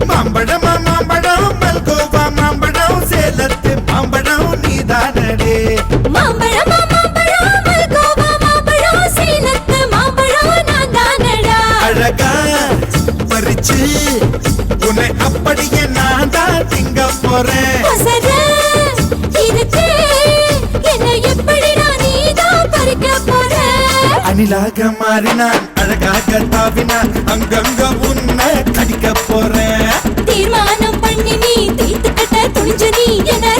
மாம்பழம் மாம்பழம் மல்கோவா மாம்பழம் சேலத்து மாம்பழம் நீதானடே மாம்பழம் மாம்பழம் மல்கோவா மாம்பழம் சேலத்து மாம்பழம் நான்தானடா அழகா பறிச்சு உன்னை அப்படியே நான் தான் திங்க போறேன் அணிலாக மாறினான் அழகாக தாவினான் அங்கங்க உன்னை கடிக்க போறேன் தீர்மானம் பண்ணி நீ தீர்த்து கட்ட துணிஞ்சு நீ என்ன